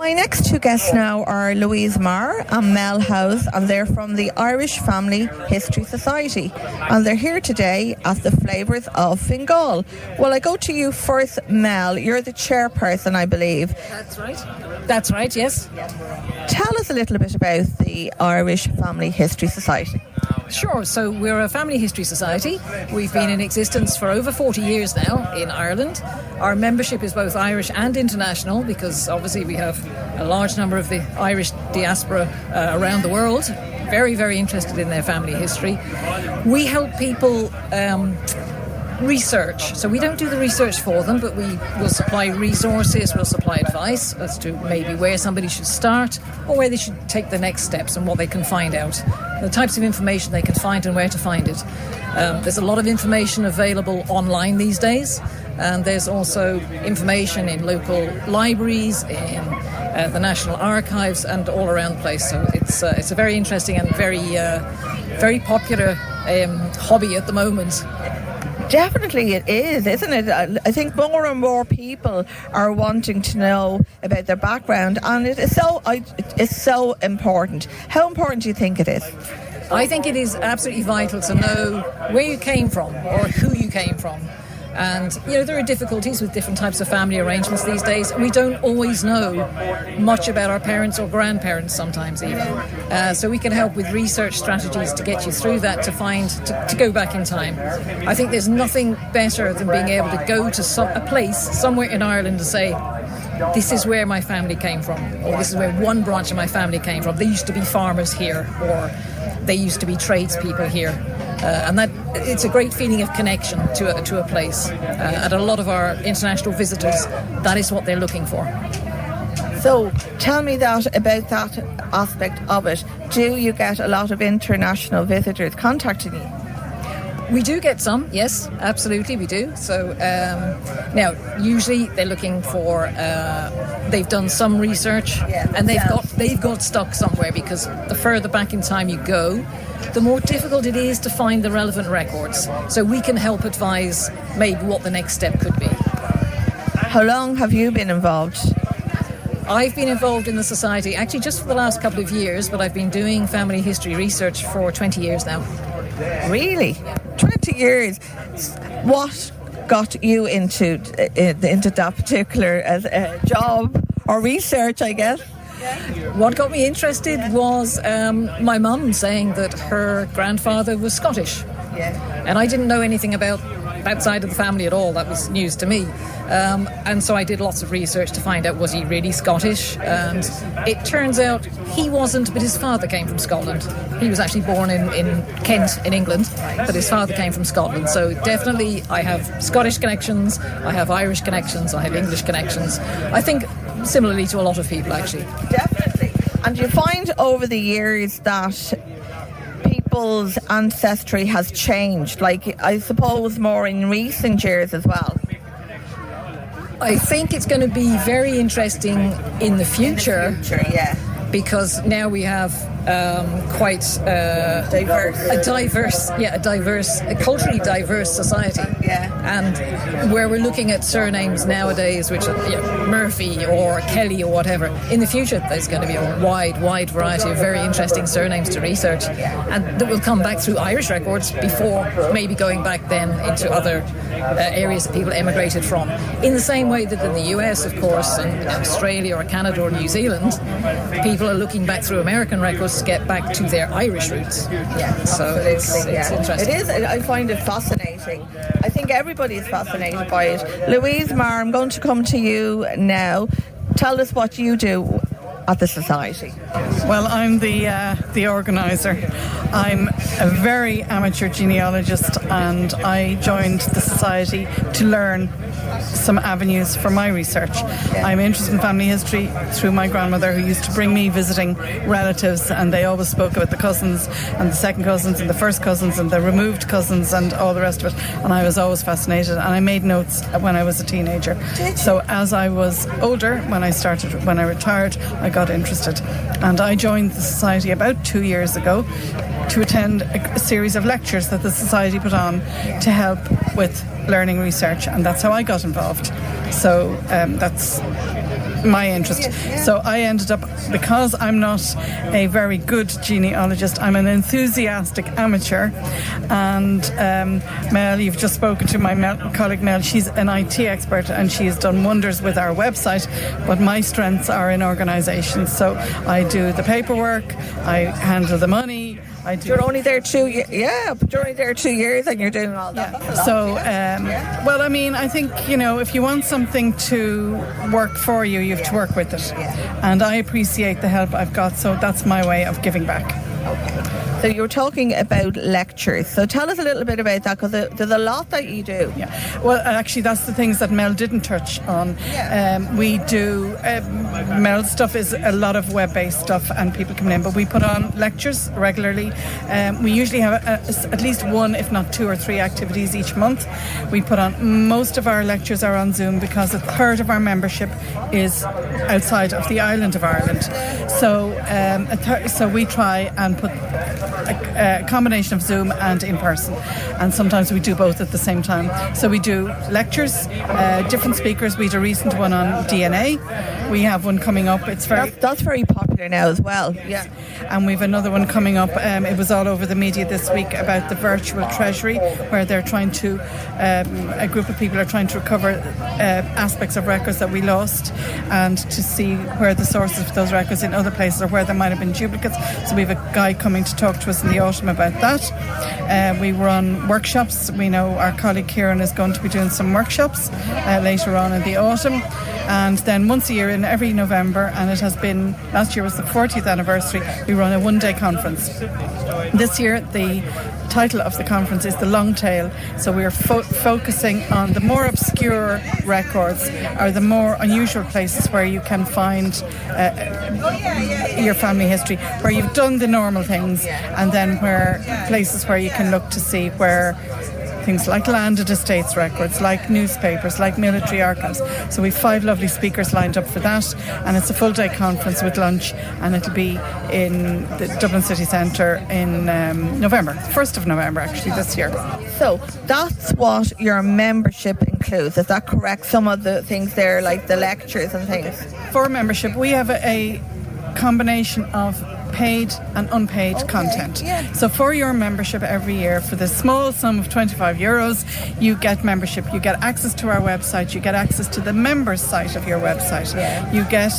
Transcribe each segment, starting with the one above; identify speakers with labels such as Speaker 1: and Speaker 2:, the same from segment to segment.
Speaker 1: My next two guests now are Louise Maher and Mel House, and they're from the Irish Family History Society, and they're here today at the Flavours of Fingal. Well, I go to you first, Mel. You're the chairperson, I believe.
Speaker 2: That's right, yes.
Speaker 1: Tell us a little bit about the Irish Family History Society.
Speaker 2: Sure, so we're a family history society. We've been in existence for over 40 years now in Ireland. Our membership is both Irish and international because obviously we have a large number of the Irish diaspora around the world, very, very interested in their family history. We help people research. So we don't do the research for them, but we will supply resources, we'll supply advice as to maybe where somebody should start or where they should take the next steps and what they can find out. The types of information they can find and where to find it. There's a lot of information available online these days, and there's also information in local libraries, in the National Archives, and all around the place. So it's a very interesting and very popular hobby at the moment.
Speaker 1: Definitely it is, isn't it? I think more and more people are wanting to know about their background, and it's so important. How important do you think it is?
Speaker 2: I think it is absolutely vital to know where you came from or who you came from. And, there are difficulties with different types of family arrangements these days. We don't always know much about our parents or grandparents sometimes even. So we can help with research strategies to get you through that, to go back in time. I think there's nothing better than being able to go to a place somewhere in Ireland to say, this is where my family came from, or this is where one branch of my family came from. They used to be farmers here, or they used to be tradespeople here. And that it's a great feeling of connection to a place. And a lot of our international visitors, that is what they're looking for.
Speaker 1: So tell me about that aspect of it. Do you get a lot of international visitors contacting you?
Speaker 2: We do get some, yes, absolutely we do. So now, usually they're looking for, they've done some research, and they've got stuck somewhere, because the further back in time you go, the more difficult it is to find the relevant records. So we can help advise maybe what the next step could be.
Speaker 1: How long have you been involved?
Speaker 2: I've been involved in the society actually just for the last couple of years, but I've been doing family history research for 20 years now.
Speaker 1: Really? 20 years. What got you into that particular job or research, I guess?
Speaker 2: What got me interested was my mum saying that her grandfather was Scottish. And I didn't know anything about that side of the family at all. That was news to me. And so I did lots of research to find out, was he really Scottish? And it turns out he wasn't, but his father came from Scotland. He was actually born in Kent in England, but his father came from Scotland. So definitely I have Scottish connections, I have Irish connections, I have English connections. I think similarly to a lot of people, actually.
Speaker 1: Definitely. And you find over the years that people's ancestry has changed, like I suppose more in recent years as well.
Speaker 2: I think it's going to be very interesting in the future, because now we have quite a culturally diverse society, and where we're looking at surnames nowadays, which are Murphy or Kelly or whatever. In the future, there's going to be a wide variety of very interesting surnames to research, and that will come back through Irish records before maybe going back then into other areas that people emigrated from. In the same way that in the US, of course, and Australia or Canada or New Zealand, people are looking back through American records to get back to their Irish roots. So it's interesting.
Speaker 1: It is. I find it fascinating. I think everybody is fascinated by it. Louise Maher, I'm going to come to you now. Tell us what you do at the society.
Speaker 3: Well, I'm the organiser. I'm a very amateur genealogist, and I joined the society to learn some avenues for my research. I'm interested in family history through my grandmother, who used to bring me visiting relatives, and they always spoke about the cousins and the second cousins and the first cousins and the removed cousins and all the rest of it, and I was always fascinated, and I made notes when I was a teenager. So as I was older, when I retired, I got interested, and I joined the society about 2 years ago to attend a series of lectures that the society put on to help with learning research, and that's how I got involved. So that's my interest. So I ended up, because I'm not a very good genealogist, I'm an enthusiastic amateur. And Mel, you've just spoken to my colleague Mel, she's an IT expert and she has done wonders with our website, but my strengths are in organisations. So I do the paperwork, I handle the money.
Speaker 1: You're only there 2 years. Yeah, but you're only there 2 years and you're doing all that.
Speaker 3: Yeah. So, well, I mean, I think, if you want something to work for you, you have to work with it. And I appreciate the help I've got, so that's my way of giving back.
Speaker 1: Okay. So you were talking about lectures. So tell us a little bit about that, because there's a lot that you do.
Speaker 3: Yeah. Well, actually, that's the things that Mel didn't touch on. We do, Mel's stuff is a lot of web-based stuff and people come in, but we put on lectures regularly. We usually have at least one, if not 2 or 3 activities each month. We put on, most of our lectures are on Zoom because a third of our membership is outside of the island of Ireland. So, so we try and put a combination of Zoom and in person, and sometimes we do both at the same time. So we do lectures, different speakers. We had a recent one on DNA. We have one coming up.
Speaker 1: That's very popular now as well. Yeah.
Speaker 3: And we've another one coming up. It was all over the media this week about the virtual treasury, where they're trying to, a group of people are trying to recover aspects of records that we lost, and to see where the sources of those records in other places or where there might have been duplicates. So we have a guy coming to talk to us in the autumn about that. We run workshops. We know our colleague Kieran is going to be doing some workshops later on in the autumn. And then once a year in every November, and it has been, last year was the 40th anniversary, we run a one-day conference. This year the title of the conference is The Long Tail, so we're focusing on the more obscure records or the more unusual places where you can find your family history, where you've done the normal things, and then where places where you can look to see where things like landed estates records, like newspapers, like military archives. So we've 5 lovely speakers lined up for that, and it's a full day conference with lunch, and it'll be in the Dublin City Centre in November, 1st of November actually this year.
Speaker 1: So that's what your membership includes, is that correct? Some of the things there, like the lectures and things?
Speaker 3: For membership, we have a combination of paid and unpaid content. Yeah. So for your membership every year, for the small sum of €25, you get membership. You get access to our website. You get access to the members site of your website. Yeah. You get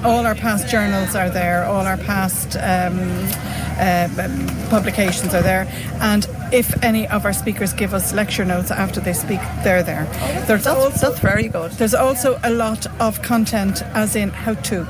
Speaker 3: all our past journals are there. All our past publications are there. And if any of our speakers give us lecture notes after they speak, they're there.
Speaker 1: That's very good.
Speaker 3: There's also a lot of content, as in how-to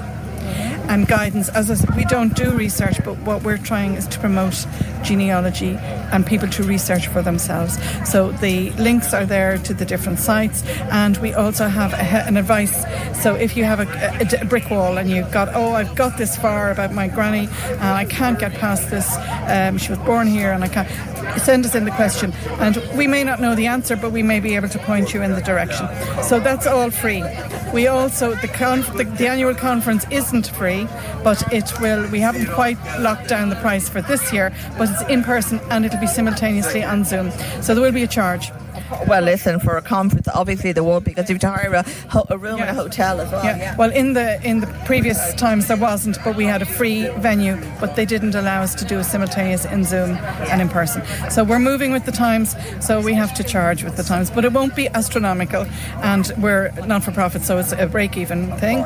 Speaker 3: and guidance. As I said, we don't do research, but what we're trying is to promote genealogy and people to research for themselves. So the links are there to the different sites, and we also have an advice. So if you have a brick wall and you've got, I've got this far about my granny and I can't get past this, she was born here and I can't, send us in the question, and we may not know the answer, but we may be able to point you in the direction. So that's all free. We also, the annual conference isn't free, but we haven't quite locked down the price for this year, but it's in person and it'll be simultaneously on Zoom. So there will be a charge.
Speaker 1: Well, listen, for a conference, obviously there would, because you have to hire a room in a hotel as well.
Speaker 3: Yeah. Well, in the previous times there wasn't, but we had a free venue, but they didn't allow us to do a simultaneous in Zoom and in person. So we're moving with the times, so we have to charge with the times, but it won't be astronomical, and we're not-for-profit, so it's a break-even thing.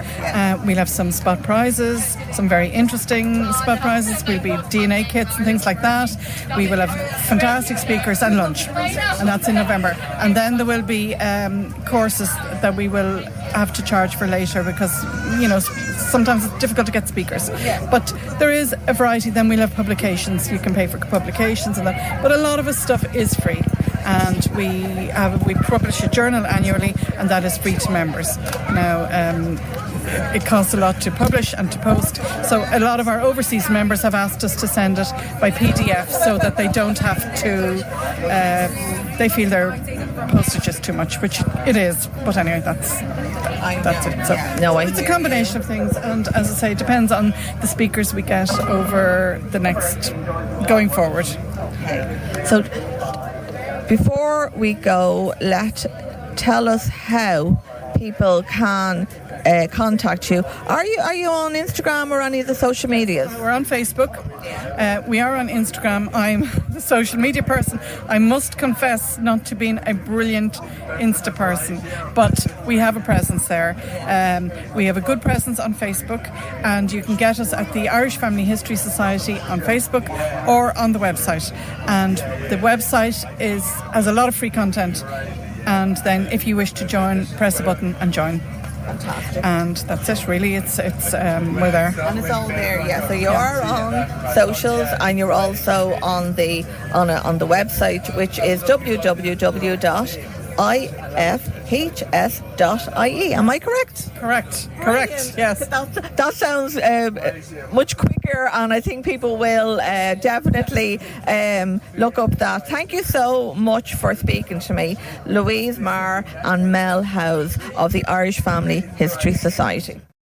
Speaker 3: We'll have some spot prizes, some very interesting spot prizes. We'll be DNA kits and things like that. We will have fantastic speakers and lunch, and that's in November. And then there will be courses that we will have to charge for later, because sometimes it's difficult to get speakers. But there is a variety. Then we'll have publications. You can pay for publications and that. But a lot of the stuff is free. And we publish a journal annually, and that is free to members. Now, it costs a lot to publish and to post, so a lot of our overseas members have asked us to send it by PDF so that they don't have to, they feel their postage is too much, which it is, but anyway, that's it. So it's a combination of things, and as I say, it depends on the speakers we get over the next, going forward.
Speaker 1: Okay. So before we go, tell us how people can contact you. Are you on Instagram or any of the social medias?
Speaker 3: We're on Facebook. We are on Instagram. I'm the social media person. I must confess not to being a brilliant Insta person, but we have a presence there. We have a good presence on Facebook, and you can get us at the Irish Family History Society on Facebook or on the website. And the website has a lot of free content. And then if you wish to join, press a button and join.
Speaker 1: Fantastic.
Speaker 3: And that's it, really. It's we're there.
Speaker 1: And it's all there, yeah. So you are on socials, and you're also on the website, which is www.ifhs.ie. Am I correct?
Speaker 3: Correct,
Speaker 1: Brilliant.
Speaker 3: yes.
Speaker 1: That sounds much quicker, and I think people will definitely look up that. Thank you so much for speaking to me, Louise, Maher and Mel House of the Irish Family History Society.